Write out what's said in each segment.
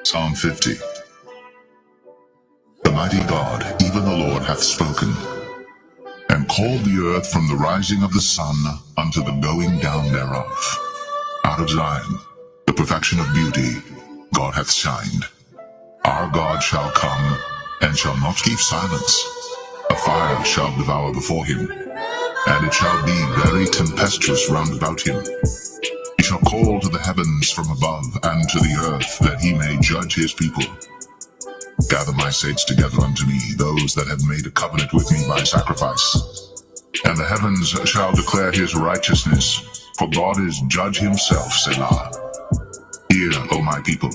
Psalm 50. The mighty God, even the Lord, hath spoken, and called the earth from the rising of the sun unto the going down thereof. Out of Zion, the perfection of beauty, God hath shined. Our God shall come, and shall not keep silence. A fire shall devour before him, and it shall be very tempestuous round about him. He shall call to the heavens from above, and to the earth, that he may judge his people. Gather my saints together unto me, those that have made a covenant with me by sacrifice. And the heavens shall declare his righteousness, for God is judge himself, Selah. Hear, O my people,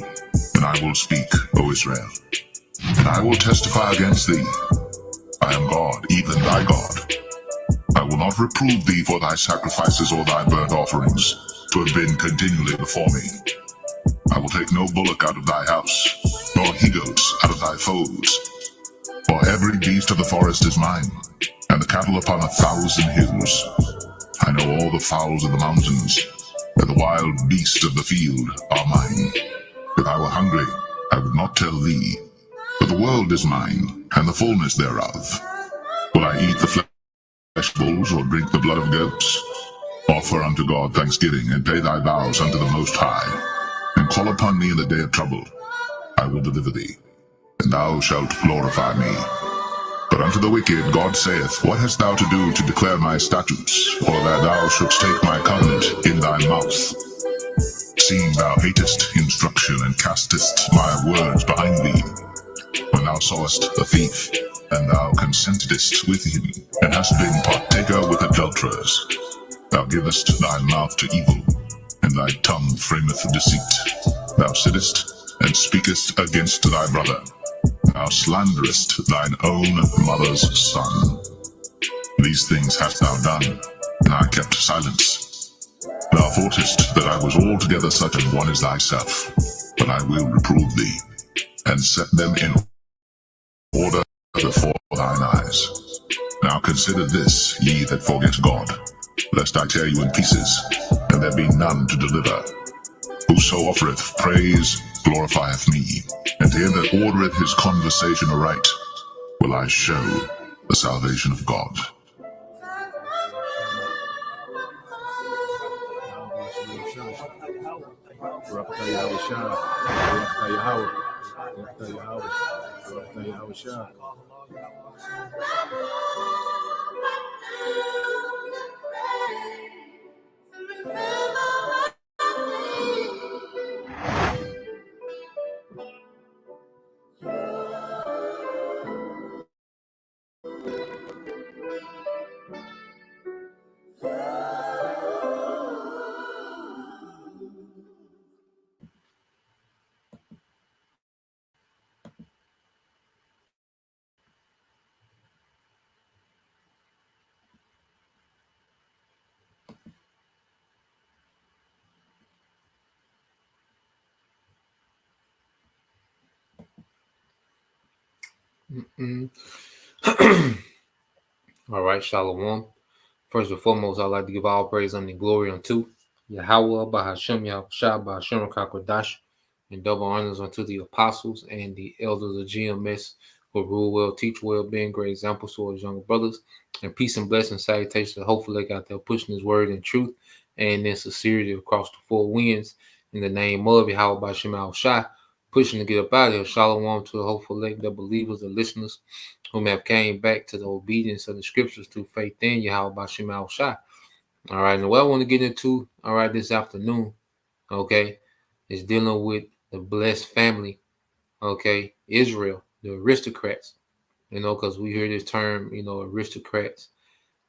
and I will speak, O Israel. And I will testify against thee. I am God, even thy God. I will not reprove thee for thy sacrifices or thy burnt offerings, to have been continually before me. I will take no bullock out of thy house, nor he-goats out of thy folds. For every beast of the forest is mine, and the cattle upon 1,000 hills. I know all the fowls of the mountains, and the wild beasts of the field are mine. If I were hungry, I would not tell thee, but the world is mine, and the fullness thereof. Will I eat the flesh of bulls, or drink the blood of goats? Offer unto God thanksgiving, and pay thy vows unto the Most High. And call upon me in the day of trouble. I will deliver thee, and thou shalt glorify me. But unto the wicked God saith, What hast thou to do to declare my statutes, or that thou shouldst take my covenant in thy mouth? Seeing thou hatest instruction, and castest my words behind thee. When thou sawest a thief, and thou consentedst with him, and hast been partaker with adulterers, thou givest thy mouth to evil, and thy tongue frameth deceit. Thou sittest and speakest against thy brother. Thou slanderest thine own mother's son. These things hast thou done, and I kept silence. Thou thoughtest that I was altogether such an one as thyself, but I will reprove thee, and set them in order before thine eyes. Now consider this, ye that forget God, lest I tear you in pieces, and there be none to deliver. Whoso offereth praise glorifieth me, and to him that ordereth his conversation aright will I show the salvation of God. All right, Shalom. First and foremost, I'd like to give all praise and glory unto Yahweh, Bahashem, Yahushua, Bahashem, Kakodash, and double honors unto the apostles and the elders of GMS who rule well, teach well, being great examples to our younger brothers. And peace and blessings, salutations. Hopefully, they got there pushing his word in truth and in sincerity across the four winds. In the name of Yahweh, Bahashem, Yahushua, pushing to get up out of here. Shalom to the hopeful elect, the believers, the listeners whom have came back to the obedience of the scriptures through faith in Yahweh Bashim Al-Shai. All right, and what I want to get into, all right, this afternoon, okay, is dealing with the blessed family, okay, Israel, the aristocrats, because we hear this term, aristocrats,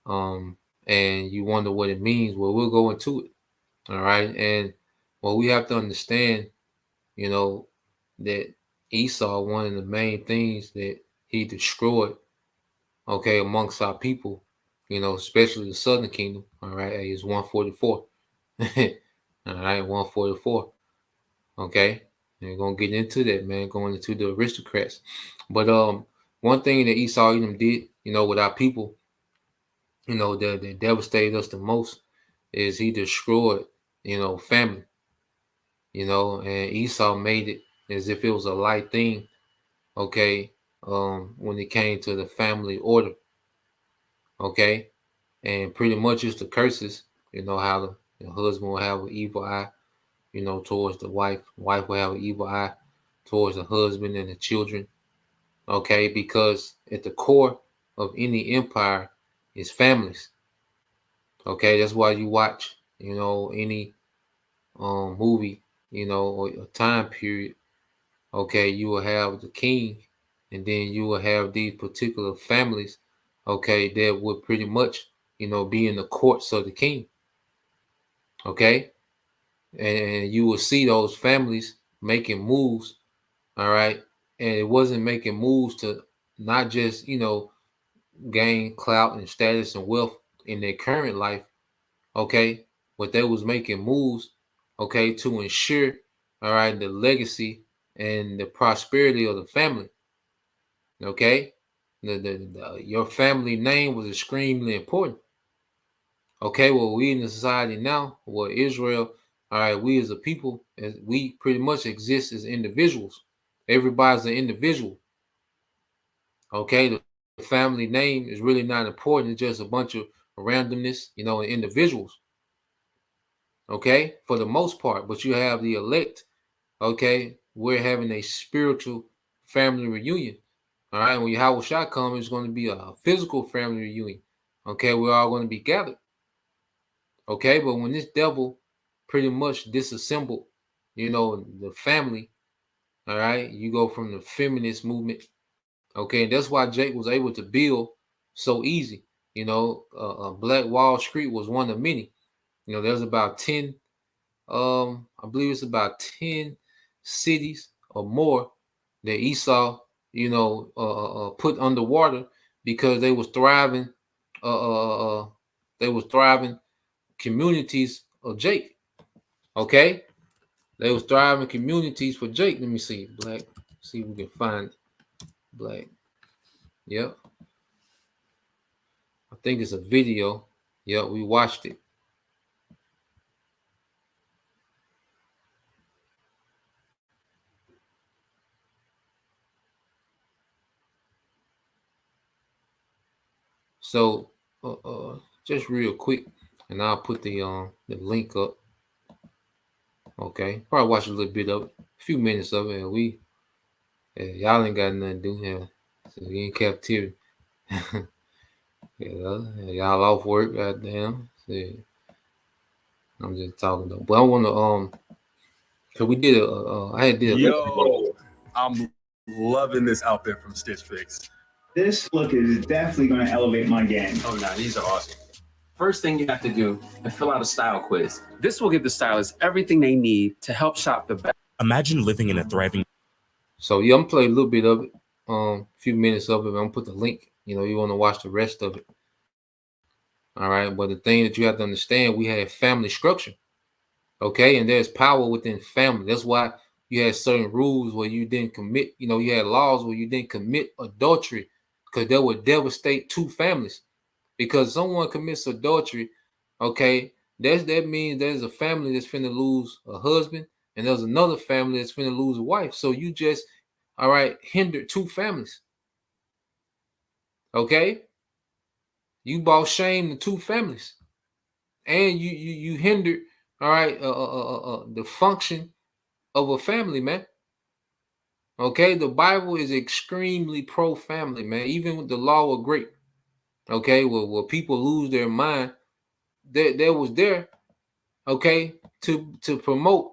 and you wonder what it means. Well, we'll go into it, all right, and well, we have to understand, that Esau, one of the main things that he destroyed, okay, amongst our people, especially the southern kingdom, all right, is 144. All right, 144. Okay. And we're gonna get into that, man, going into the aristocrats. But one thing that Esau Edom did, with our people, that devastated us the most is he destroyed, family, and Esau made it as if it was a light thing, okay, when it came to the family order, okay, and pretty much it's the curses, how the husband will have an evil eye, towards the wife will have an evil eye towards the husband and the children, okay, because at the core of any empire is families, okay. That's why you watch, any movie, or a time period, okay, you will have the king, and then you will have these particular families, okay, that would pretty much, be in the courts of the king, okay, and you will see those families making moves, all right, and it wasn't making moves to not just, gain clout and status and wealth in their current life, okay, but they was making moves, okay, to ensure, all right, the legacy and the prosperity of the family, okay. Your family name was extremely important, okay. Well, we in the society now, well, Israel, all right, we as a people, as we pretty much exist as individuals. Everybody's an individual, okay. The family name is really not important. It's just a bunch of randomness, and individuals, okay, for the most part. But you have the elect, okay. We're having a spiritual family reunion, all right. When Yahweh Shah comes, it's going to be a physical family reunion, okay. We're all going to be gathered, okay. But when this devil pretty much disassembled, the family, all right, you go from the feminist movement, okay. And that's why Jake was able to build so easy. Black Wall Street was one of many. There's about 10, I believe it's about 10 cities or more that Esau, put underwater because they was thriving, they was thriving communities of Jake. Okay, they was thriving communities for Jake. Let me see, Black. See if we can find Black. Yep, I think it's a video. Yep, we watched it. So, just real quick, and I'll put the link up. Okay, probably watch a little bit of it, a few minutes of it, and y'all ain't got nothing to do here, so we in captivity. Y'all off work, goddamn. See, I'm just talking though, but I want to cause we did I had did. Yo, I'm loving this outfit from Stitch Fix. This look is definitely going to elevate my game. Oh, nah, these are awesome. First thing you have to do is fill out a style quiz. This will give the stylists everything they need to help shop the best. Imagine living in a thriving. So yeah, I'm gonna play a little bit of it, a few minutes of it. I'm gonna put the link. You want to watch the rest of it. All right, but the thing that you have to understand, we have family structure, okay, and there's power within family. That's why you had certain rules where you didn't commit. You had laws where you didn't commit adultery, because that would devastate two families. Because someone commits adultery, okay, that means there's a family that's finna lose a husband, and there's another family that's finna lose a wife. So you just, all right, hindered two families. Okay, you brought shame to two families, and you hindered, all right, the function of a family, man. Okay, the Bible is extremely pro-family, man. Even with the law of great, okay, where people lose their mind, there was there, okay, to promote,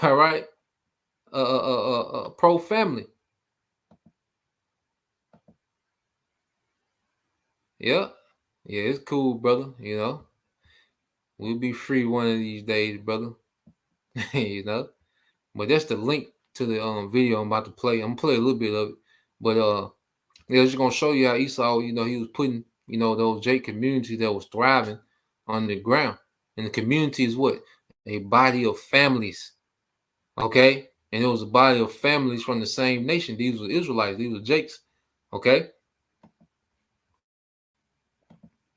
all right, pro-family. Yeah, yeah, it's cool, brother. We'll be free one of these days, brother. But that's the link to the video I'm about to play. I'm gonna play a little bit of it, but it's just gonna show you how Esau, he was putting, those Jake communities that was thriving on the ground. And the community is what? A body of families. Okay? And it was a body of families from the same nation. These were Israelites. These were Jakes. Okay.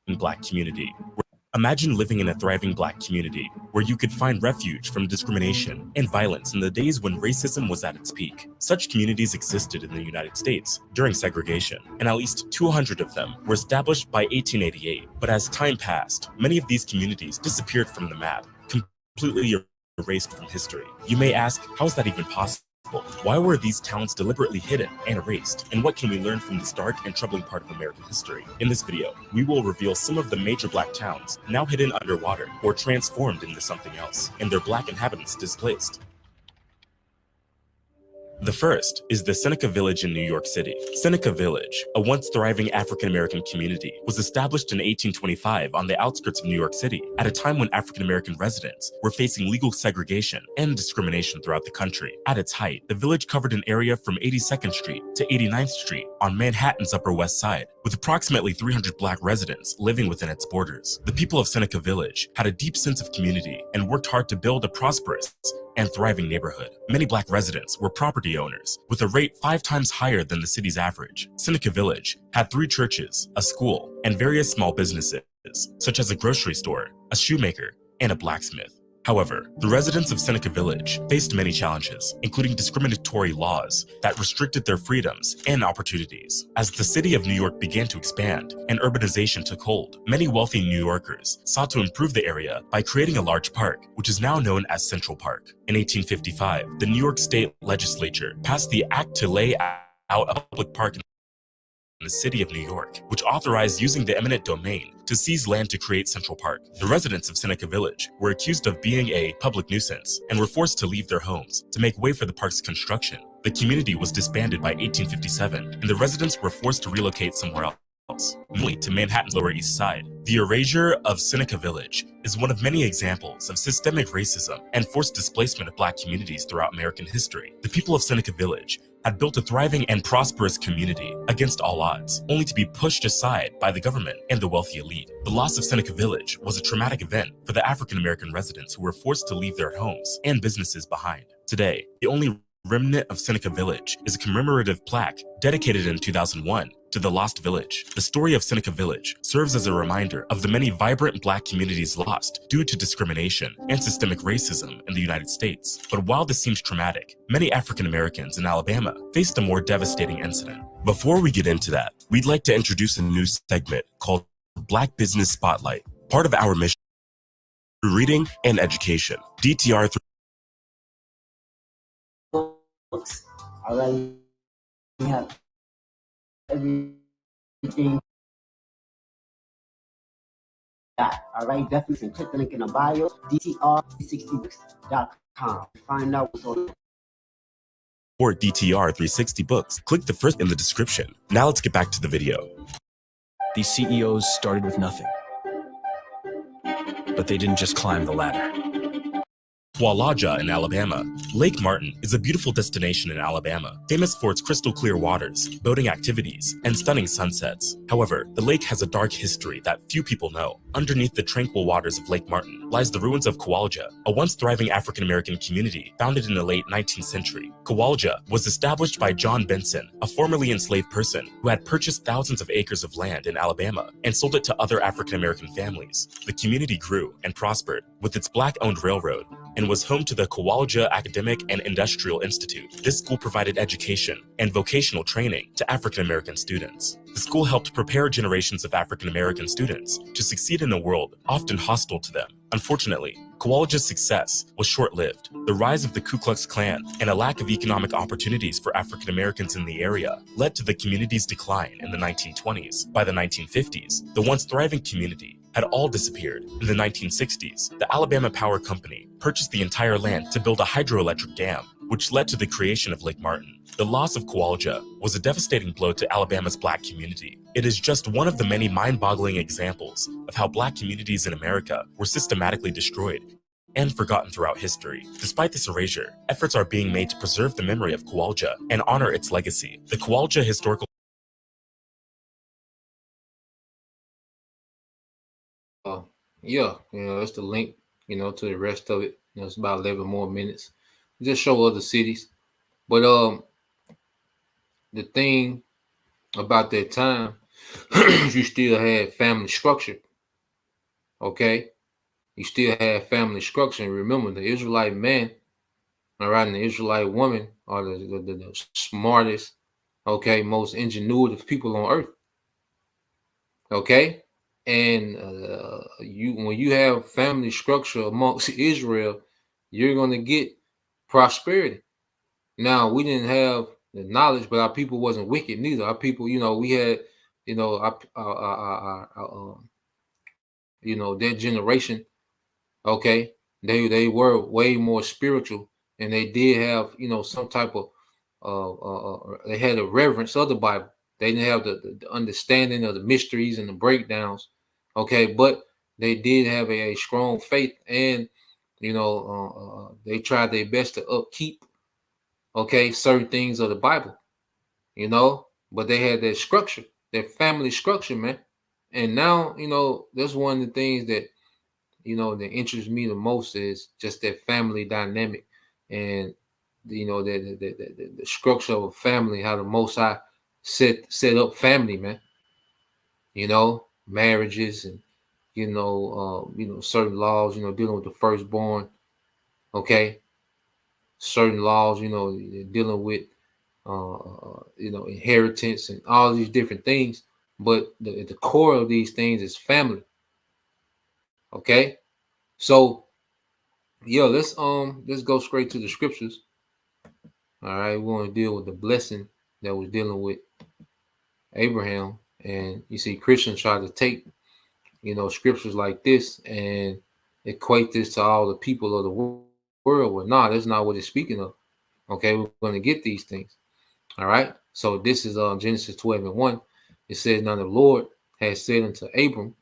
Black community. Imagine living in a thriving Black community where you could find refuge from discrimination and violence in the days when racism was at its peak. Such communities existed in the United States during segregation, and at least 200 of them were established by 1888. But as time passed, many of these communities disappeared from the map, completely erased from history. You may ask, how is that even possible? Why were these towns deliberately hidden and erased? And what can we learn from this dark and troubling part of American history? In this video, we will reveal some of the major Black towns now hidden underwater or transformed into something else, and their Black inhabitants displaced. The first is the Seneca Village in New York City. Seneca Village, a once thriving African-American community, was established in 1825 on the outskirts of New York City at a time when African-American residents were facing legal segregation and discrimination throughout the country. At its height, the village covered an area from 82nd Street to 89th Street on Manhattan's Upper West Side, with approximately 300 Black residents living within its borders. The people of Seneca Village had a deep sense of community and worked hard to build a prosperous and thriving neighborhood. Many Black residents were property owners, with a rate 5 times higher than the city's average. Seneca Village had 3 churches, a school, and various small businesses, such as a grocery store, a shoemaker, and a blacksmith. However, the residents of Seneca Village faced many challenges, including discriminatory laws that restricted their freedoms and opportunities. As the city of New York began to expand and urbanization took hold, many wealthy New Yorkers sought to improve the area by creating a large park, which is now known as Central Park. In 1855, the New York State Legislature passed the Act to lay out a public park in the city of New York, which authorized using the eminent domain to seize land to create Central Park. The residents of Seneca Village were accused of being a public nuisance and were forced to leave their homes to make way for the park's construction. The community was disbanded by 1857, and the residents were forced to relocate somewhere else, mainly to Manhattan's Lower East Side. The erasure of Seneca Village is one of many examples of systemic racism and forced displacement of Black communities throughout American history. The people of Seneca Village had built a thriving and prosperous community against all odds, only to be pushed aside by the government and the wealthy elite. The loss of Seneca Village was a traumatic event for the African-American residents who were forced to leave their homes and businesses behind. Today, the only remnant of Seneca Village is a commemorative plaque dedicated in 2001 to the lost village. The story of Seneca Village serves as a reminder of the many vibrant Black communities lost due to discrimination and systemic racism in the United States. But while this seems traumatic, many African Americans in Alabama faced a more devastating incident. Before we get into that, we'd like to introduce a new segment called Black Business Spotlight, part of our mission through reading and education. DTR books. All right, we have everything. All right, definitely click the link in the bio, DTR360books.com. Find out what's on. or DTR 360 books. Click the first in the description. Now let's get back to the video. These CEOs started with nothing, but they didn't just climb the ladder. Walaja in Alabama. Lake Martin is a beautiful destination in Alabama, famous for its crystal clear waters, boating activities, and stunning sunsets. However, the lake has a dark history that few people know. Underneath the tranquil waters of Lake Martin lies the ruins of Kowalja, a once thriving African-American community founded in the late 19th century. Kowalja was established by John Benson, a formerly enslaved person who had purchased thousands of acres of land in Alabama and sold it to other African-American families. The community grew and prospered with its Black-owned railroad and was home to the Kowalja Academic and Industrial Institute. This school provided education and vocational training to African-American students. The school helped prepare generations of African-American students to succeed in a world often hostile to them. Unfortunately, Kowalja's success was short-lived. The rise of the Ku Klux Klan and a lack of economic opportunities for African-Americans in the area led to the community's decline in the 1920s. By the 1950s, the once thriving community had all disappeared. In the 1960s, the Alabama Power Company purchased the entire land to build a hydroelectric dam, which led to the creation of Lake Martin. The loss of Kowalja was a devastating blow to Alabama's Black community. It is just one of the many mind-boggling examples of how Black communities in America were systematically destroyed and forgotten throughout history. Despite this erasure, efforts are being made to preserve the memory of Kowalja and honor its legacy. The Kowalja Historical Yeah, that's the link, to the rest of it. It's about 11 more minutes. just show other cities. But the thing about that time, you still had family structure. Okay, you still had family structure. And remember, the Israelite man, all right, and the Israelite woman are the smartest, okay, most ingenuitive people on earth. Okay, and you when you have family structure amongst Israel, you're gonna get prosperity. Now we didn't have the knowledge, but our people wasn't wicked neither. Our people, we had, that generation. Okay, they were way more spiritual, and they did have some type of they had a reverence of the Bible. They didn't have the understanding of the mysteries and the breakdowns. Okay, but they did have a strong faith, and they tried their best to upkeep certain things of the Bible. But they had that structure, that family structure, man. And now that's one of the things that interests me the most is just that family dynamic, and the structure of a family, how the Most High set up family, man. Marriages, and certain laws, dealing with the firstborn. Okay, certain laws, dealing with inheritance and all these different things. But the core of these things is family. Okay, so yeah, let's go straight to the scriptures. All right, we want to deal with the blessing that was dealing with Abraham. And you see Christians try to take scriptures like this and equate this to all the people of the world. Well, nah, that's not what it's speaking of. Okay, we're going to get these things. All right, so this is Genesis 12:1. It says, now the Lord has said unto Abram,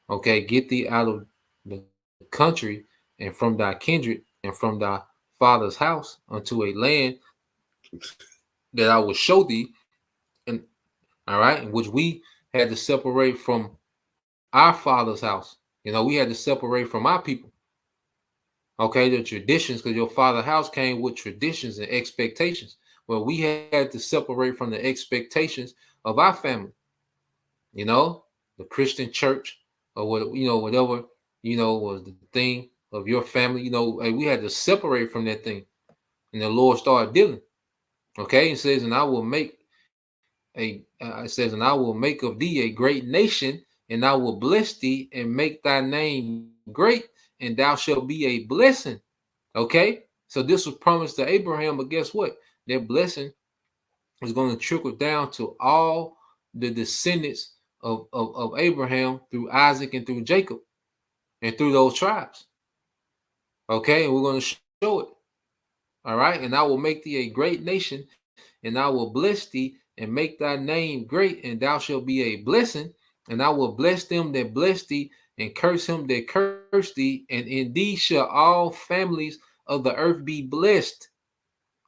okay, get thee out of the country and from thy kindred and from thy father's house unto a land that I will show thee. And all right, in which we had to separate from our father's house. We had to separate from our people. Okay, the traditions, because your father's house came with traditions and expectations. Well, we had to separate from the expectations of our family. The Christian church, or whatever, was the thing of your family. And we had to separate from that thing. And the Lord started dealing. Okay, it says, and I will make and I will make of thee a great nation, and I will bless thee and make thy name great, and thou shalt be a blessing. Okay, so this was promised to Abraham, but guess what? That blessing is going to trickle down to all the descendants of Abraham through Isaac and through Jacob and through those tribes. Okay, and we're going to show it. All right, and I will make thee a great nation, and I will bless thee and make thy name great, and thou shalt be a blessing. And I will bless them that bless thee, and curse him that curse thee. And in thee shall all families of the earth be blessed.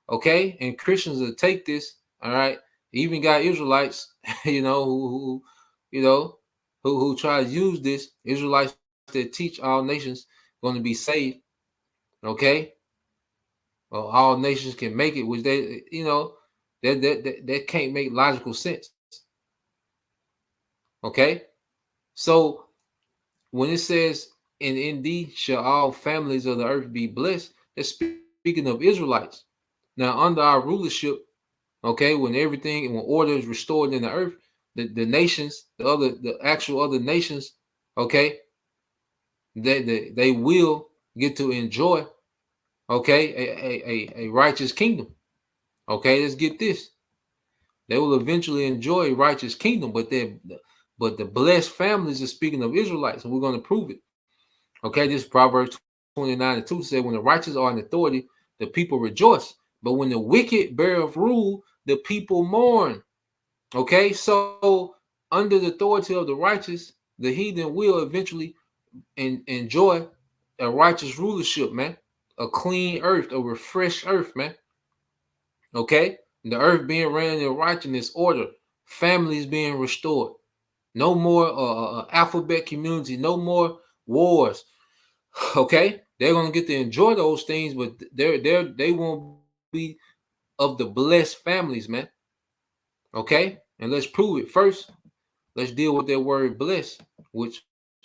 Okay, and Christians will take this. All right, even got Israelites, who try to use this. Israelites that teach all nations going to be saved. Okay, well, all nations can make it, which they, that can't make logical sense. Okay, so when it says, and in thee shall all families of the earth be blessed, that's speaking of Israelites. Now, under our rulership, okay, when order is restored in the earth, the nations, the actual other nations, okay, they will get to enjoy, okay, a righteous kingdom. Okay, let's get this. They will eventually enjoy a righteous kingdom, but the blessed families are speaking of Israelites, and we're going to prove it. Okay, this Proverbs 29:2 said, when the righteous are in authority, the people rejoice. But when the wicked bear rule, the people mourn. Okay, so under the authority of the righteous, the heathen will eventually enjoy a righteous rulership, man. A clean earth, a refreshed earth, man. Okay, the earth being ran in righteousness, order, families being restored. No more alphabet community, no more wars. Okay, They're gonna get to enjoy those things, but they won't be of the blessed families, man. Okay, and let's prove it first. Let's deal with that word blessed, which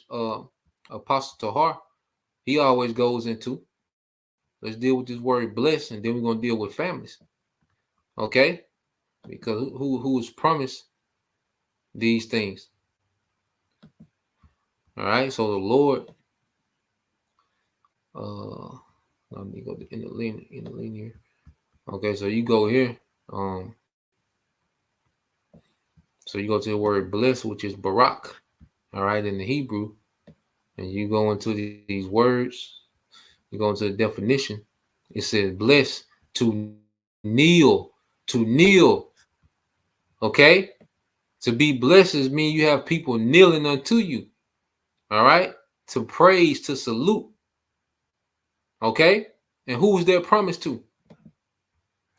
Apostle Tahar he always goes into. Let's deal with this word blessed, and then we're gonna deal with families. Okay, because who is promised these things? All right, so the Lord. Let me go in the linear. Okay, so you go here. So you go to the word blessed, which is barak. All right, in the Hebrew, and you go into these words. You go into the definition. It says blessed to kneel, to kneel. Okay, to be blessed is mean you have people kneeling unto you. All right, to praise, to salute. Okay, and who was that promised to?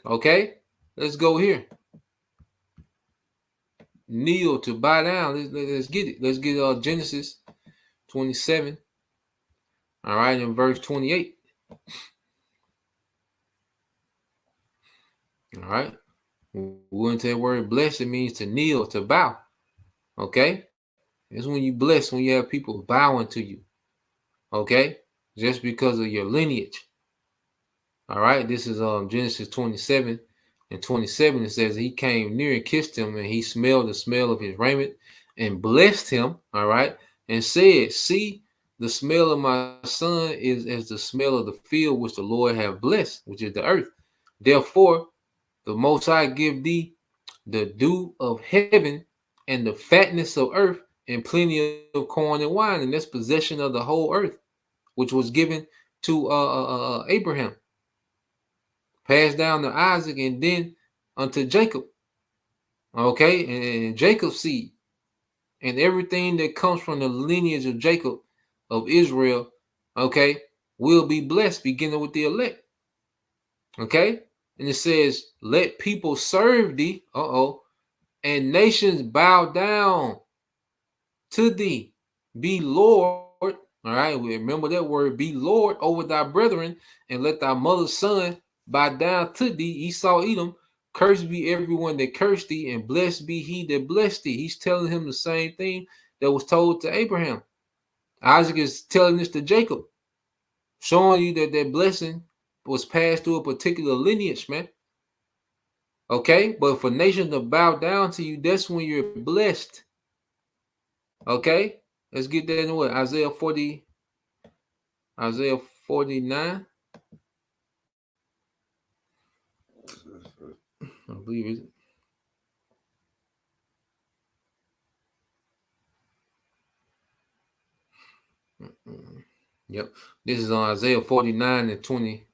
Okay, let's go here. Kneel, to bow down. Let's get it. Let's get Genesis 27. All right, in verse 28. All right. We went to that word blessed. It means to kneel, to bow. Okay. It's when you bless, when you have people bowing to you. Okay. Just because of your lineage. All right. This is Genesis 27 and 27. It says he came near and kissed him, and he smelled the smell of his raiment and blessed him. All right. And said, see, the smell of my son is as the smell of the field which the Lord have blessed, which is the earth. Therefore, the Most High give thee the dew of heaven and the fatness of earth and plenty of corn and wine, and that's possession of the whole earth, which was given to Abraham, passed down to Isaac, and then unto Jacob. Okay, and Jacob's seed, and everything that comes from the lineage of Jacob, of Israel, okay, will be blessed, beginning with the elect. Okay, and it says, let people serve thee. And nations bow down to thee. Be Lord. All right. We remember that word. Be Lord over thy brethren, and let thy mother's son bow down to thee. Esau, Edom. Cursed be everyone that cursed thee, and blessed be he that blessed thee. He's telling him the same thing that was told to Abraham. Isaac is telling this to Jacob, showing you that that blessing was passed through a particular lineage, man. Okay, but for nations to bow down to you, that's when you're blessed. Okay, let's get that in what? Isaiah 49. I believe it. Yep. This is on Isaiah 49 and 20.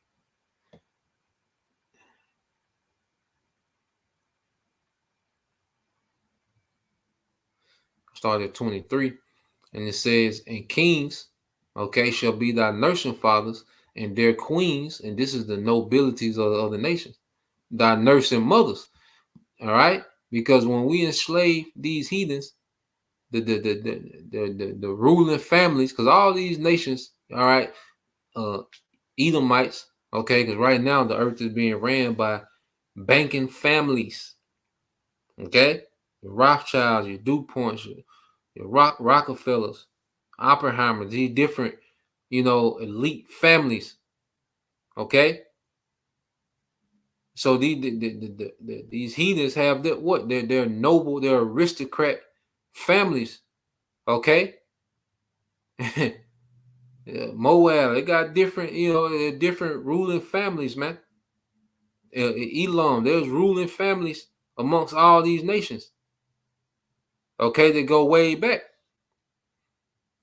Start at 23. And it says, and kings, okay, shall be thy nursing fathers, and their queens, and this is the nobilities of the nations, thy nursing mothers. All right, because when we enslave these heathens, the ruling families, because all these nations, all right, Edomites, okay, because right now the earth is being ran by banking families, okay, your Rothschilds, your DuPonts, your Rockefellers, Oppenheimer, these different, elite families, okay. So these heathens have they're noble, they're aristocrat families, okay. Moab, they got different, different ruling families, man. Elam, there's ruling families amongst all these nations. Okay, they go way back.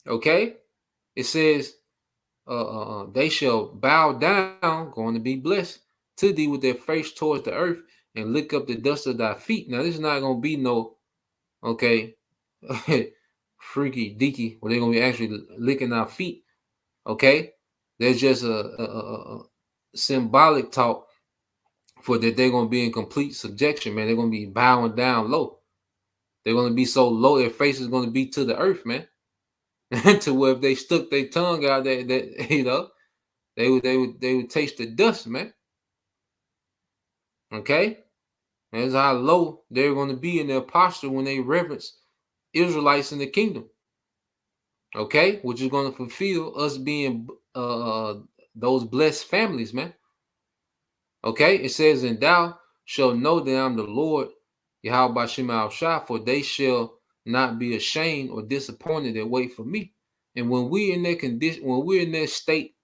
Okay, it says, they shall bow down, going to be blessed, to thee with their face towards the earth, and lick up the dust of thy feet. Now, this is not going to be no, okay, freaky deaky, where they're going to be actually licking our feet. Okay, there's just a symbolic talk for that they're going to be in complete subjection, man. They're going to be bowing down low. They're going to be so low, their face is going to be to the earth, man. To where if they stuck their tongue out, that they would taste the dust, man. Okay, that's how low they're going to be in their posture when they reverence Israelites in the kingdom. Okay, which is going to fulfill us being those blessed families, man. Okay, it says, and thou shalt know that I'm the Lord, Yahweh Shema Shah, for they shall not be ashamed or disappointed that wait for me. And when we're in that condition, when we're in that state,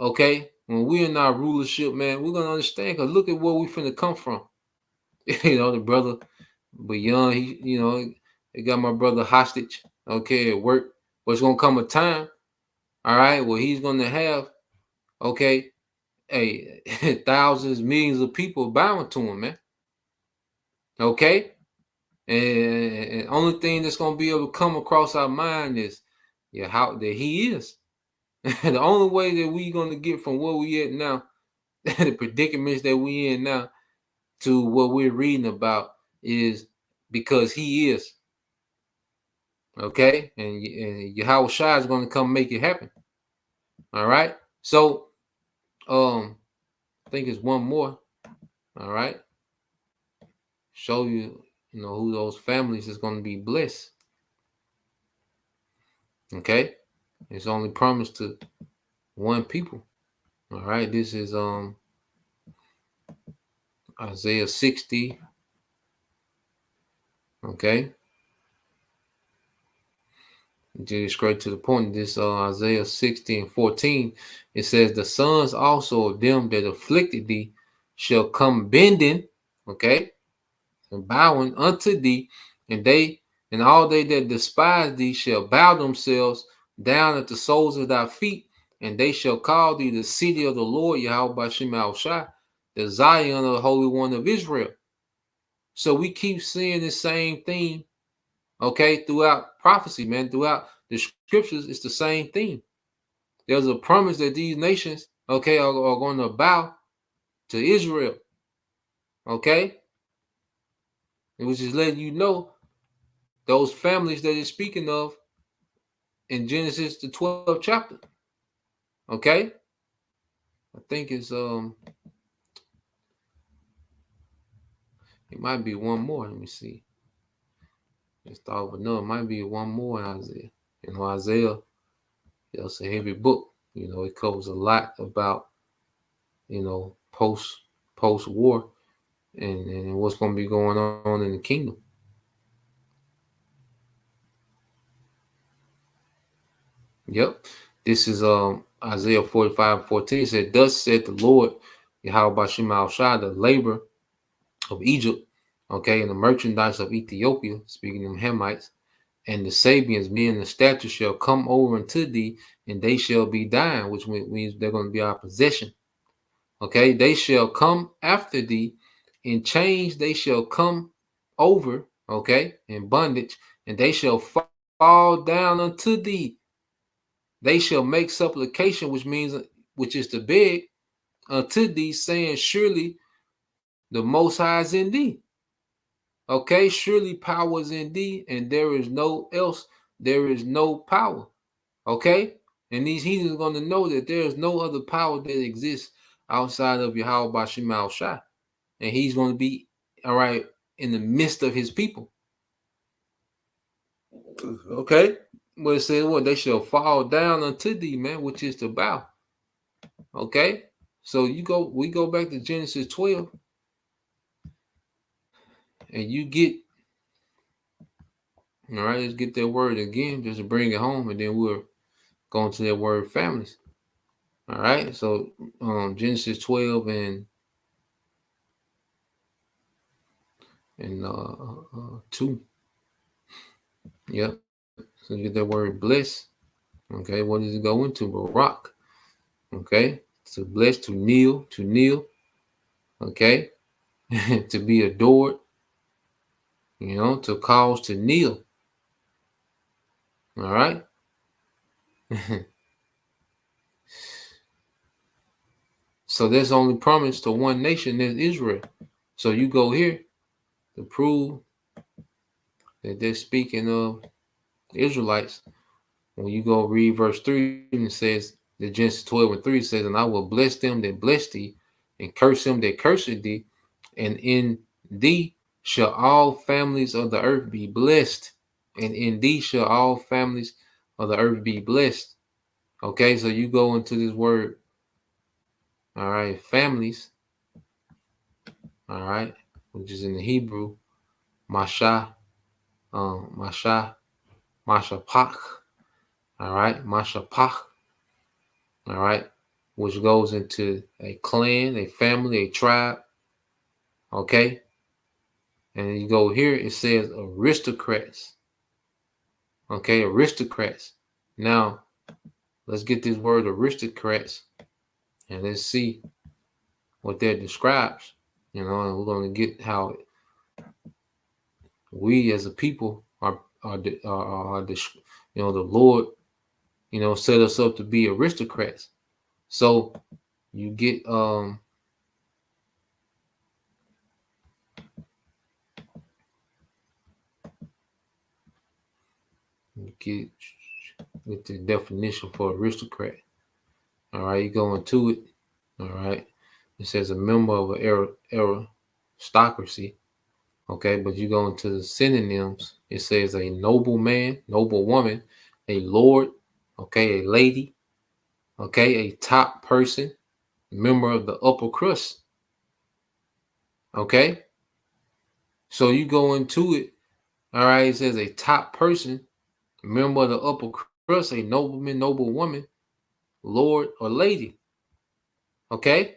okay, when we're in our rulership, man, we're gonna understand. Cause look at where we finna come from. The brother, but young, they got my brother hostage, okay, at work. But it's gonna come a time, all right, where he's gonna have, okay, thousands, millions of people bowing to him, man. Okay, and only thing that's gonna be able to come across our mind is, how that he is. The only way that we gonna get from where we at now, the predicaments that we in now, to what we're reading about is because he is. Okay, and Yahweh Shai is gonna come make it happen. All right. So, I think it's one more. All right. Show you, who those families is gonna be blessed. Okay, it's only promised to one people. All right, this is Isaiah 60. Okay, just straight to the point. This Isaiah 60 and 14. It says, the sons also of them that afflicted thee shall come bending, okay, and bowing unto thee, and all they that despise thee shall bow themselves down at the soles of thy feet, and they shall call thee the city of the Lord, Yahweh Shema Shai, the Zion of the Holy One of Israel. So we keep seeing the same thing, okay, throughout prophecy, man, throughout the scriptures, it's the same thing. There's a promise that these nations, okay, are going to bow to Israel, okay, which is letting you know those families that it's speaking of in Genesis the 12th chapter. Okay, I think it's it might be one more. Let me see. Let's start with another. It might be one more in Isaiah. Isaiah, it's a heavy book. It covers a lot about post war and what's going to be going on in the kingdom. Yep. This is Isaiah 45:14. It said, thus said the Lord, Yahweh Shema Shai, the labor of Egypt, okay, and the merchandise of Ethiopia, speaking of Hamites, and the Sabians, being the stature, shall come over unto thee, and they shall be thine, which means they're going to be our possession. Okay, they shall come after thee, in chains they shall come over, okay, in bondage, and they shall fall down unto thee. They shall make supplication, which is to beg, unto thee, saying, surely the Most High is in thee. Okay, surely power is in thee, and there is no else. There is no power. Okay, and these heathens are going to know that there is no other power that exists outside of Yahweh Shema Shai, and he's going to be all right in the midst of his people. Okay, but it says what? They shall fall down unto thee, man, which is to bow. Okay, so we go back to Genesis 12, and you get, all right, let's get that word again, just to bring it home, and then we'll go into that word families. All right, so Genesis 12 and 2. Yep. So you get that word bless. Okay, what does it go into? Barak. Okay, to bless, to kneel. Okay, to be adored. To cause to kneel. All right. So there's only promise to one nation, there's Israel. So you go here to prove that they're speaking of Israelites. When you go read verse 3, and it says, The Genesis 12:3 says, and I will bless them that bless thee, and curse them that curse thee, and in thee shall all families of the earth be blessed. And in thee shall all families of the earth be blessed. Okay, so you go into this word, all right, families, all right, which is in the Hebrew, Masha, Mashapach, all right, Mashapach, all right, which goes into a clan, a family, a tribe, okay? And you go here, it says aristocrats, okay, aristocrats. Now, let's get this word aristocrats and let's see what that describes, and we're going to get how we as a people are the Lord, set us up to be aristocrats. So you get with the definition for aristocrat. All right, you go into it. All right, it says a member of an aristocracy. Okay, but you go into the synonyms. It says a noble man, noble woman, a lord, okay, a lady, okay, a top person, member of the upper crust. Okay, so you go into it. All right, it says a top person, member of the upper crust, a nobleman, noble woman, lord or lady. Okay,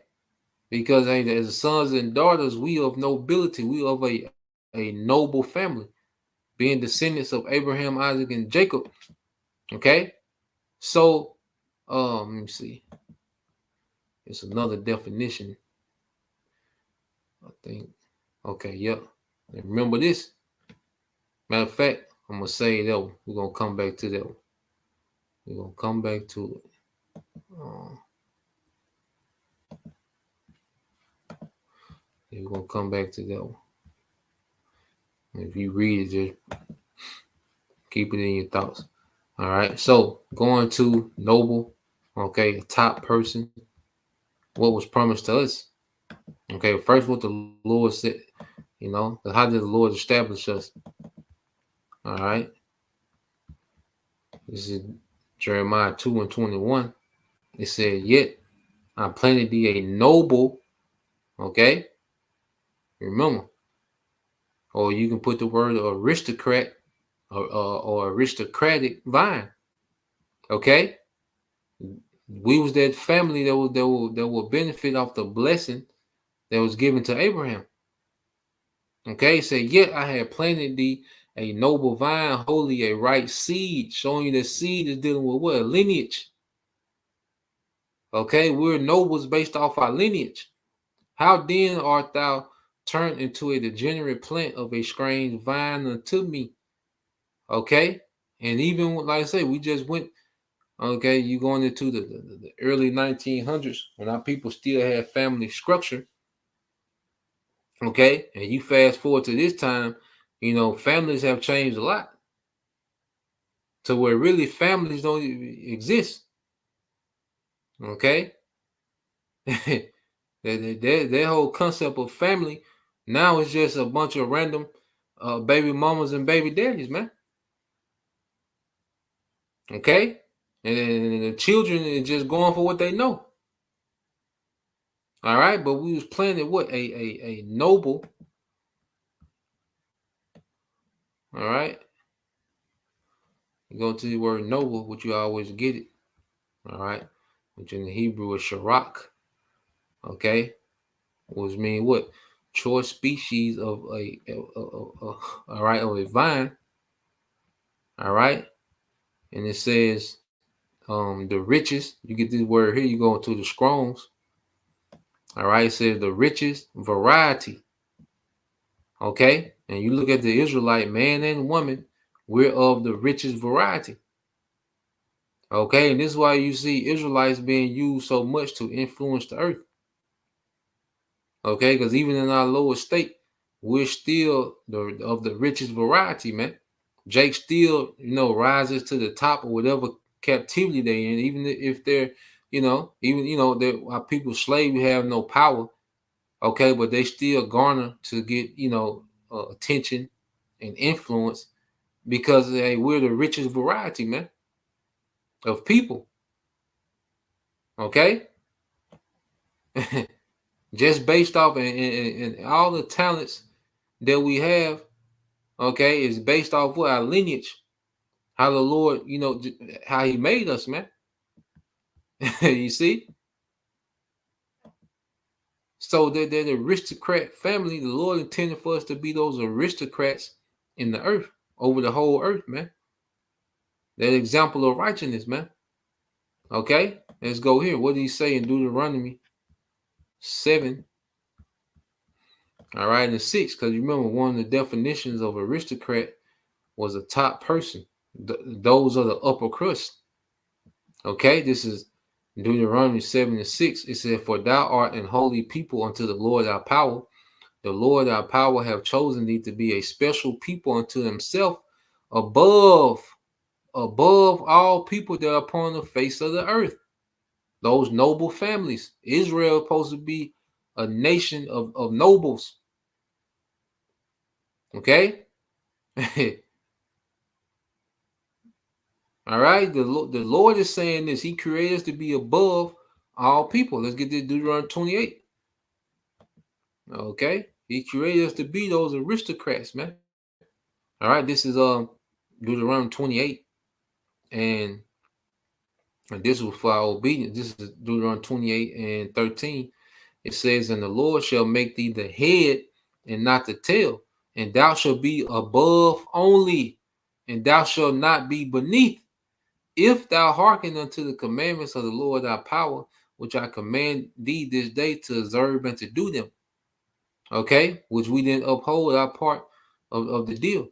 because as sons and daughters, we of nobility, we of a noble family, being descendants of Abraham, Isaac, and Jacob. Okay, so let me see. It's another definition, I think. Okay, yep. And remember this. Matter of fact, I'm gonna say that one. We're gonna come back to that one. We're gonna come back to it. We're gonna come back to that one. If you read it, just keep it in your thoughts. All right. So going to noble, okay, a top person. What was promised to us? Okay, first what the Lord said, how did the Lord establish us? All right. This is Jeremiah 2:21. It said, yet I planted thee a noble, okay? Remember. Or you can put the word aristocrat or aristocratic vine. Okay? We was that family that will benefit off the blessing that was given to Abraham. Okay, say, yet I had planted thee a noble vine, holy, a right seed, showing you that seed is dealing with what? A lineage. Okay, we're nobles based off our lineage. How then art thou turned into a degenerate plant of a strange vine unto me? Okay, and even like I say, we just went. Okay, you going into the early 1900s when our people still had family structure. Okay, and you fast forward to this time, families have changed a lot to where really families don't even exist. Okay, that whole concept of family now is just a bunch of random baby mamas and baby daddies, man. Okay, and the children are just going for what they know. All right, but we was planted what a noble. All right, you go to the word noble, which you always get it. All right, which in the Hebrew is sharak. Okay, which mean what? Choice species of all right, of a vine. All right, and it says the richest. You get this word here. You go into the Strongs. All right, it says the richest variety. Okay, and you look at the Israelite man and woman, we're of the richest variety. Okay, and this is why you see Israelites being used so much to influence the earth. Okay, because even in our lower state, we're still of the richest variety, man. Jake still, rises to the top or whatever captivity they in, even if they're, they're while people slave, you have no power. Okay, but they still garner to get, attention and influence because hey, we're the richest variety, man, of people. Okay, just based off and all the talents that we have. Okay, is based off what our lineage, how the Lord, how He made us, man. You see, so they're the aristocrat family. The Lord intended for us to be those aristocrats in the earth, over the whole earth, man. That example of righteousness, man. Okay, let's go here. What did He say in Deuteronomy 7? All right, and 6, because you remember one of the definitions of aristocrat was a top person. Those are the upper crust. Okay, this is Deuteronomy 7 and 6. It said, "For thou art an holy people unto the Lord our power. The Lord our power have chosen thee to be a special people unto Himself, above all people that are upon the face of the earth." Those noble families. Israel is supposed to be a nation of nobles. Okay? All right? The Lord is saying this. He created us to be above all people. Let's get to Deuteronomy 28. Okay? He created us to be those aristocrats, man. All right? This is Deuteronomy 28. And this was for our obedience. This is Deuteronomy 28 and 13. It says, "And the Lord shall make thee the head and not the tail, and thou shalt be above only, and thou shalt not be beneath, if thou hearken unto the commandments of the Lord thy power, which I command thee this day to observe and to do them." Okay, which we didn't uphold our part of the deal.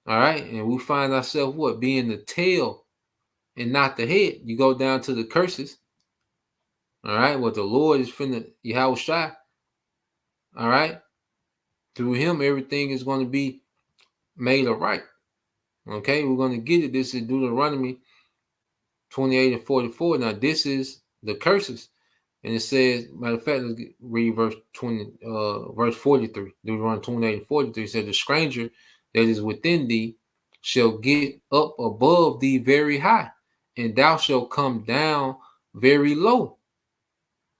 All right, and we find ourselves what? Being the tail and not the head. You go down to the curses. All right, what the Lord is finna Yahweh Shai. All right, through Him, everything is going to be made right. Okay, we're going to get it. This is Deuteronomy 28 and 44. Now, this is the curses. And it says, matter of fact, let's read verse 43. Deuteronomy 28 and 43 says, "The stranger that is within thee shall get up above thee very high, and thou shalt come down very low."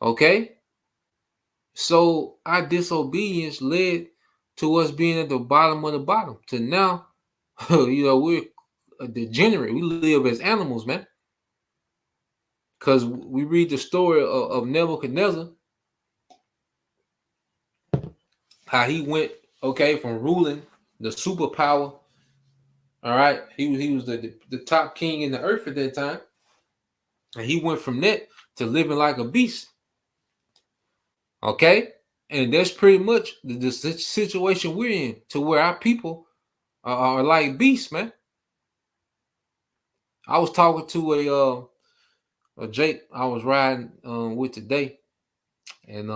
Okay? So our disobedience led to us being at the bottom of the bottom. To now, we're a degenerate. We live as animals, man. Because we read the story of Nebuchadnezzar, how he went, from ruling the superpower. All right, he was the top king in the earth at that time, and he went from that to living like a beast. Okay, and that's pretty much the situation we're in, to where our people are like beasts, man. I was talking to a Jake I was riding with today, and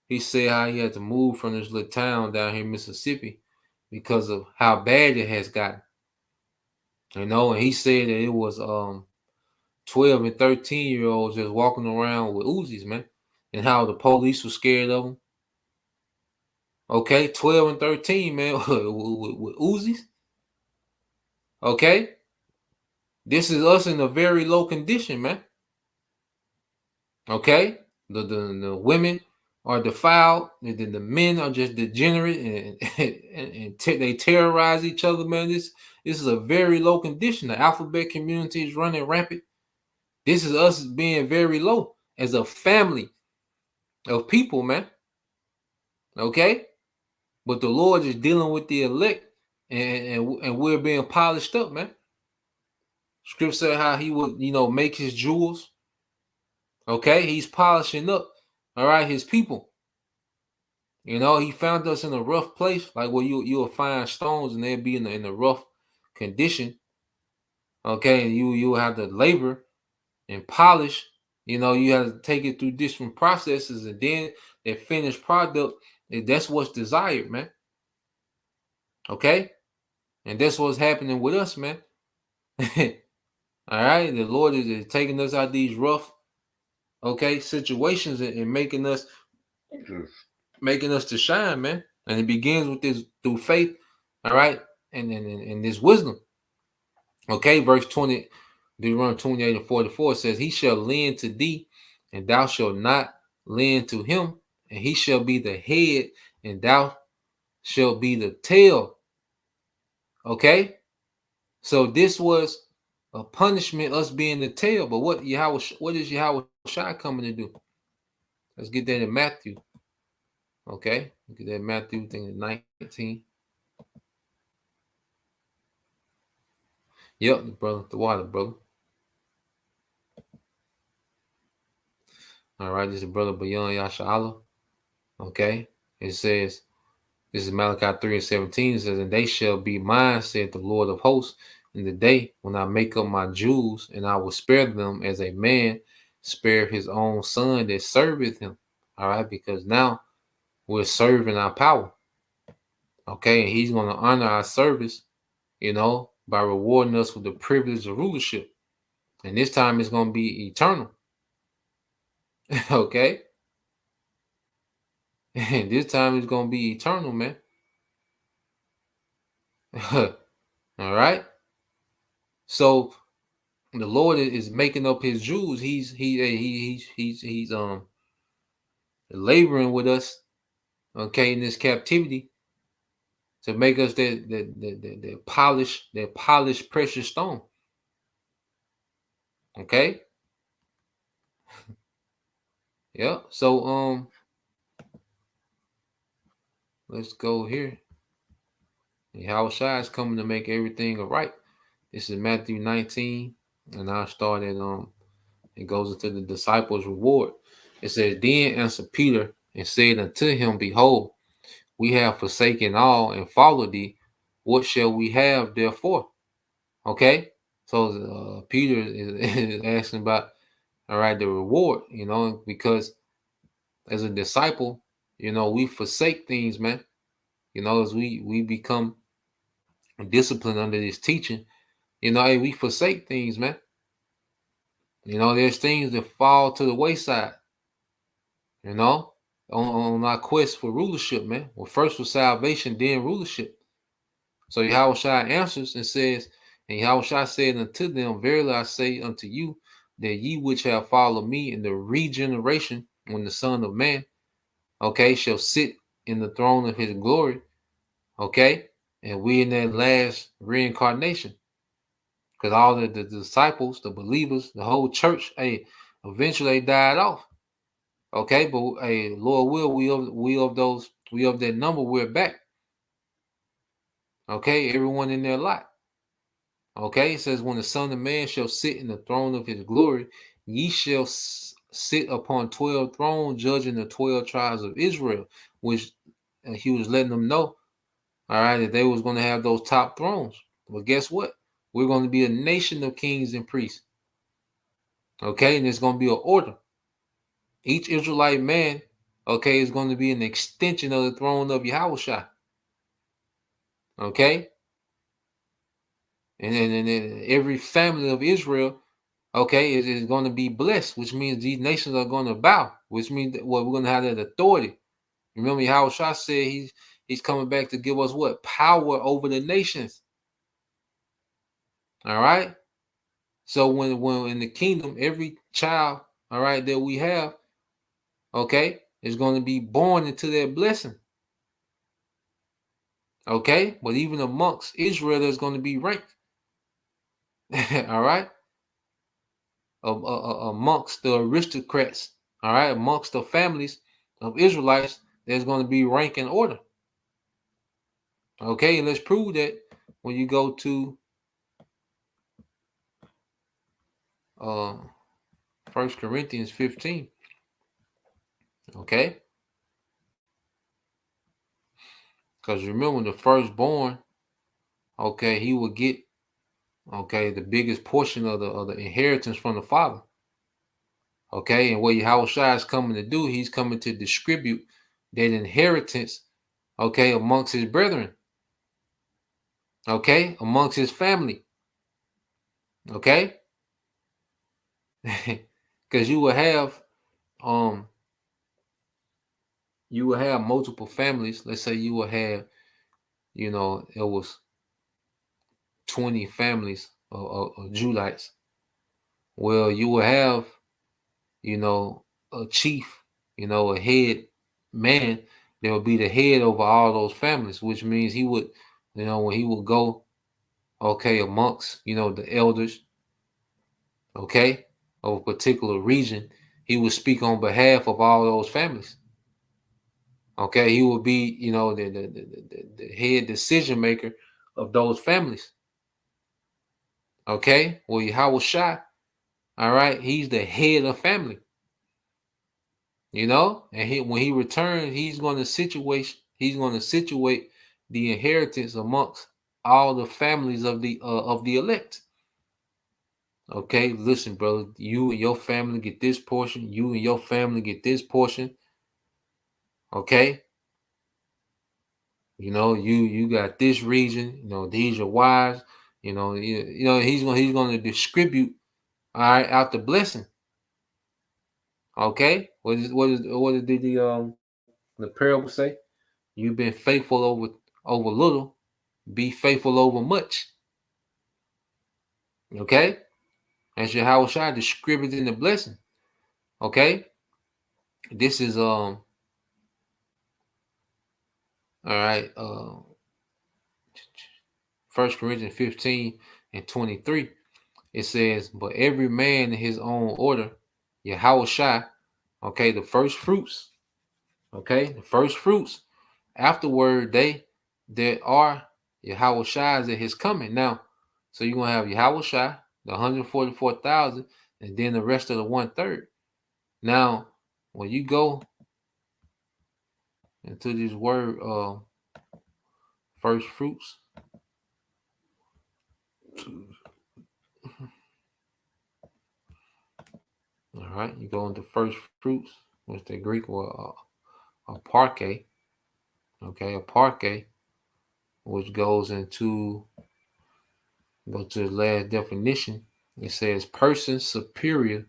he said how he had to move from this little town down here in Mississippi because of how bad it has gotten. And he said that it was 12 and 13-year-olds just walking around with Uzis, man, and how the police were scared of them. Okay, 12 and 13, man, with Uzis. Okay, this is us in a very low condition, man. Okay, the women are defiled, and then the men are just degenerate, and they terrorize each other, man. This is a very low condition. The alphabet community is running rampant. This is us being very low as a family of people, man. Okay, but the Lord is dealing with the elect, and we're being polished up, man. Scripture said how He would, make His jewels. Okay, He's polishing up, all right, His people. He found us in a rough place, like where you'll find stones and they'll be in a rough condition. Okay, and you'll have to labor and polish. You have to take it through different processes, and then the finished product, that's what's desired, man. Okay, and that's what's happening with us, man. All right, the Lord is taking us out of these rough, okay, situations and making us to shine, man. And it begins with this through faith, all right, and this wisdom. Okay, verse 20, Deuteronomy 28 and 44 says, He shall lend to thee, and thou shalt not lend to him, and he shall be the head, and thou shalt be the tail. Okay, so this was a punishment, us being the tail. But what is Yahweh Shai coming to do? Let's get that in Matthew. Okay, look at that Matthew thing 19. Yep, brother, the water, brother. All right, this is brother Bayon Yasha'Allah. Okay, it says, this is Malachi 3 and 17. It says, And they shall be mine, said the Lord of hosts, in the day when I make up my jewels, and I will spare them as a man spare his own son that serveth him. All right, because now we're serving our power. Okay, and he's going to honor our service, by rewarding us with the privilege of rulership. And this time it's going to be eternal. Okay? And this time it's going to be eternal, man. All right? So the Lord is making up his jewels. He's laboring with us, okay, in this captivity to make us that polished precious stone. Okay? Yeah. So let's go here. Yahweh Shai is coming to make everything right. This is Matthew 19, and I'll start at it goes into the disciples' reward. It says, Then answered Peter and said unto him, Behold, we have forsaken all and followed thee. What shall we have therefore? Okay, so Peter is asking about, all right, the reward, because as a disciple, we forsake things, man. As we become disciplined under this teaching, hey, we forsake things, man. There's things that fall to the wayside, on our quest for rulership, man. Well, first was salvation, then rulership. So Yahweh Shai answers and says, And Yahweh Shai said unto them, Verily I say unto you, that ye which have followed me in the regeneration, when the Son of Man, okay, shall sit in the throne of his glory, okay, and we in that last reincarnation. Because all the disciples, the believers, the whole church, eventually died off. Okay, but Lord will, we of that number, we're back. Okay, everyone in their lot. Okay, it says, When the Son of Man shall sit in the throne of his glory, ye shall sit upon 12 thrones, judging the 12 tribes of Israel, which he was letting them know, all right, that they was going to have those top thrones. But guess what? We're going to be a nation of kings and priests. Okay, and it's going to be an order. Each Israelite man, okay, is going to be an extension of the throne of Yahweh Shai. Okay? And then every family of Israel, okay, is going to be blessed, which means these nations are going to bow, which means that, we're going to have that authority. Remember, Yahweh Shai said he's coming back to give us what? Power over the nations. All right? So when in the kingdom, every child, all right, that we have, okay, is going to be born into that blessing. Okay, but even amongst Israel, there's going to be ranked. All right, amongst the aristocrats, all right, amongst the families of Israelites, there's going to be rank and order. Okay, and let's prove that when you go to 1 Corinthians 15. Okay, because remember, the firstborn, okay, he will get, okay, the biggest portion of the inheritance from the father. Okay, and what Yahweh Shai is coming to do, he's coming to distribute that inheritance, okay, amongst his brethren, okay, amongst his family, okay. Because you will have multiple families. Let's say you will have, it was 20 families of Judites. Well, you will have, a chief, a head man that will be the head over all those families, which means he would, when he would go, okay, amongst, the elders, okay, of a particular region, he would speak on behalf of all those families. Okay, he would be, the head decision maker of those families. Okay, well, Yahweh Shai, all right, he's the head of family. And when he returns, he's going to situate the inheritance amongst all the families of the elect. Okay, listen, brother, you and your family get this portion, you and your family get this portion. Okay, you got this region, these are wives, he's going to distribute, all right, out the blessing. Okay, what did the parable say? You've been faithful over little, be faithful over much. Okay, that's your Yahweh Shai distributing the blessing. Okay, this is all right. 1 Corinthians 15 and 23. It says, but every man in his own order, Yahweh Shai, okay, the first fruits, okay, the first fruits. Afterward, there are Yahweh Shai's at his coming. Now, so you're going to have Yahweh Shai, the 144,000, and then the rest of the 1/3. Now, when you go into this word, first fruits, all right, you go into first fruits, which the Greek word a parke, okay, a parke, which go to the last definition. It says person superior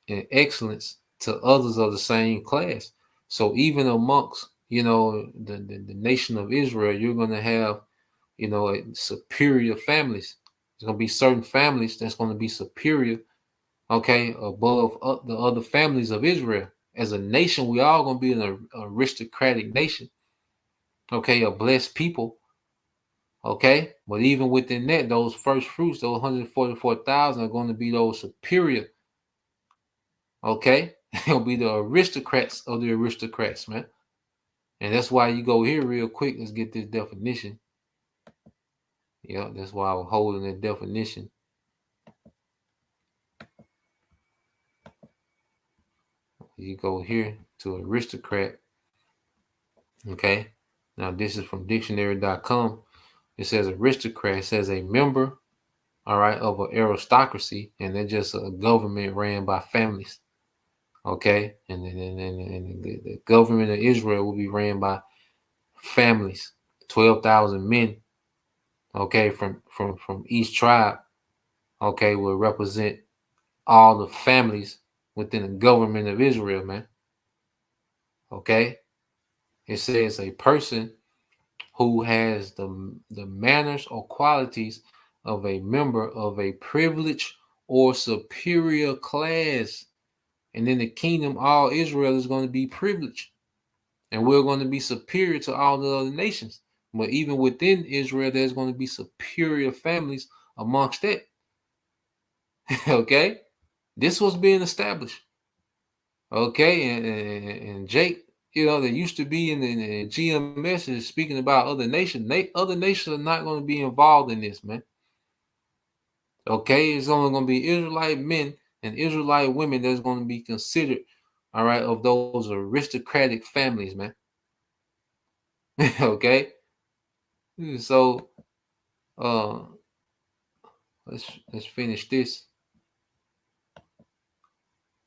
in excellence to others of the same class. So even amongst, the nation of Israel, you're going to have, superior families. There's going to be certain families that's going to be superior, okay, above the other families of Israel. As a nation, we all going to be an aristocratic nation, okay, a blessed people, okay. But even within that, those first fruits, those 144,000 are going to be those superior, okay. They'll be the aristocrats of the aristocrats, man. And that's why you go here real quick. Let's get this definition. Yeah, that's why I was holding that definition. You go here to aristocrat. Okay. Now this is from dictionary.com. It says aristocrat says a member, all right, of an aristocracy, and they're just a government ran by families. Okay. And the government of Israel will be ran by families, 12,000 men. Okay, from each tribe, okay, will represent all the families within the government of Israel, man. Okay, it says a person who has the manners or qualities of a member of a privileged or superior class. And in the kingdom, all Israel is going to be privileged, and we're going to be superior to all the other nations. But even within Israel, there's going to be superior families amongst that. Okay, this was being established. Okay, and Jake, that used to be in the GMS is speaking about other nations. Other nations are not going to be involved in this, man. Okay, it's only going to be Israelite men and Israelite women that's going to be considered, all right, of those aristocratic families, man. Okay, so let's finish this.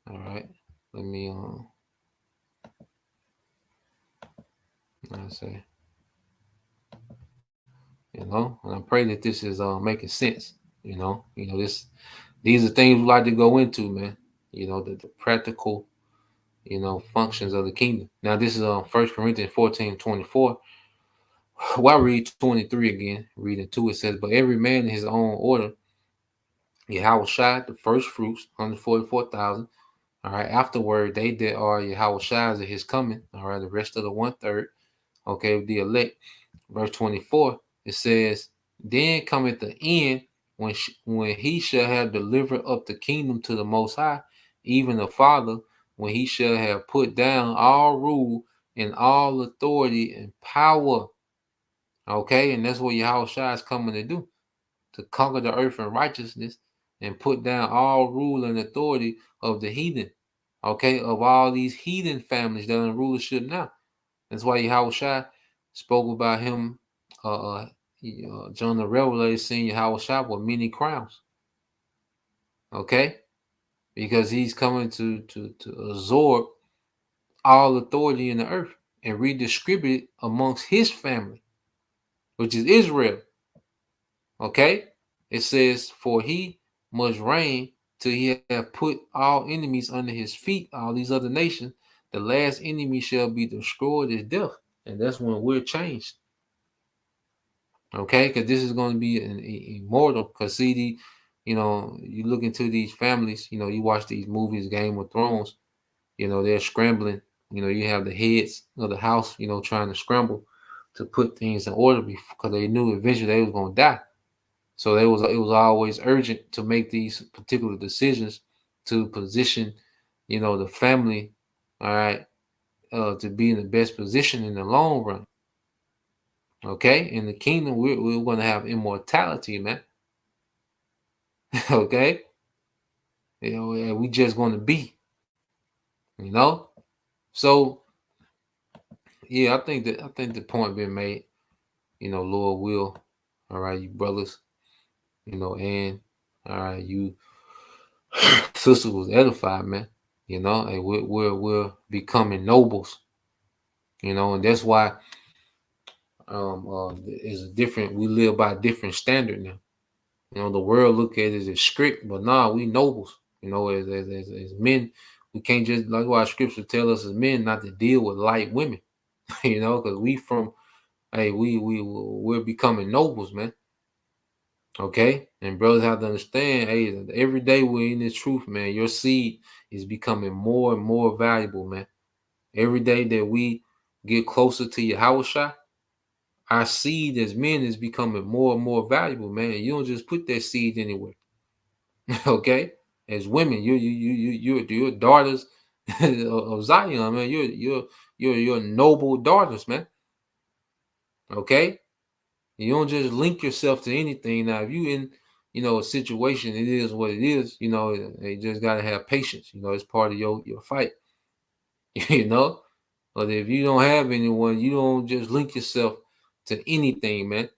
All right, let me I say, and I pray that this is making sense. These are things we like to go into, man. the practical, functions of the kingdom. Now, this is 1 Corinthians 14:24. Well, I read 23 again. Reading 2, it says, but every man in his own order, Yahweh Shai, the first fruits, 144,000. All right. Afterward, they that are Yahweh Shai's at his coming. All right. The rest of the 1/3. Okay. The elect. Verse 24. It says, then cometh the end when he shall have delivered up the kingdom to the Most High, even the Father, when he shall have put down all rule and all authority and power. Okay. And that's what Yahweh Shai is coming to do, to conquer the earth in righteousness and put down all rule and authority of the heathen. Okay, of all these heathen families that are in rulership now. That's why Yahweh Shai spoke about him, John the Revelator seeing Yahweh Shai with many crowns. Okay, because he's coming to absorb all authority in the earth and redistribute it amongst his family, which is Israel. Okay, it says, for he must reign till he have put all enemies under his feet, all these other nations. The last enemy shall be destroyed is death. And that's when we're changed. Okay, because this is going to be an immortal. Because see, you look into these families, you watch these movies, Game of Thrones, they're scrambling. You have the heads of the house, trying to scramble to put things in order because they knew eventually they was going to die. So it was always urgent to make these particular decisions to position, the family, all right, to be in the best position in the long run. Okay, in the kingdom, we're going to have immortality, man. Okay, we just going to be, So, yeah, I think the point been made. Lord will, all right, you brothers, and all right, you sister was edified, man. And we're becoming nobles, and that's why is a different. We live by a different standard now. The world look at it as strict, but nah, we nobles. As men, we can't just, like what scripture tell us as men not to deal with light women. Because we're becoming nobles, man. Okay, and brothers have to understand, hey, every day we're in this truth, man. Your seed is becoming more and more valuable, man. Every day that we get closer to Yahweh, our seed as men is becoming more and more valuable, man. And you don't just put that seed anywhere. Okay, as women, you're daughters of Zion, man. You're noble daughters, man. Okay. You don't just link yourself to anything. Now, if you in, a situation, it is what it is. You just gotta have patience. It's part of your fight. But if you don't have anyone, you don't just link yourself to anything, man.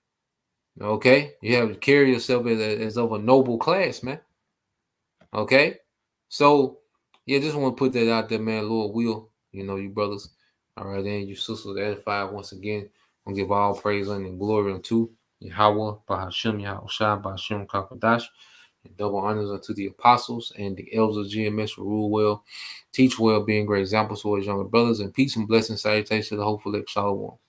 Okay, you have to carry yourself as of a noble class, man. Okay, so yeah, just want to put that out there, man. Lord will, you brothers. All right, then you sisters edified once again. Gonna give all praise and glory unto Yahweh, Bahashem, Yahweh Shai, Bahashem, Kakadash, and double honors unto the apostles and the elders of GMS who rule well, teach well, being great examples to his younger brothers, and peace and blessings, salutations to the hopeful elect Shalom.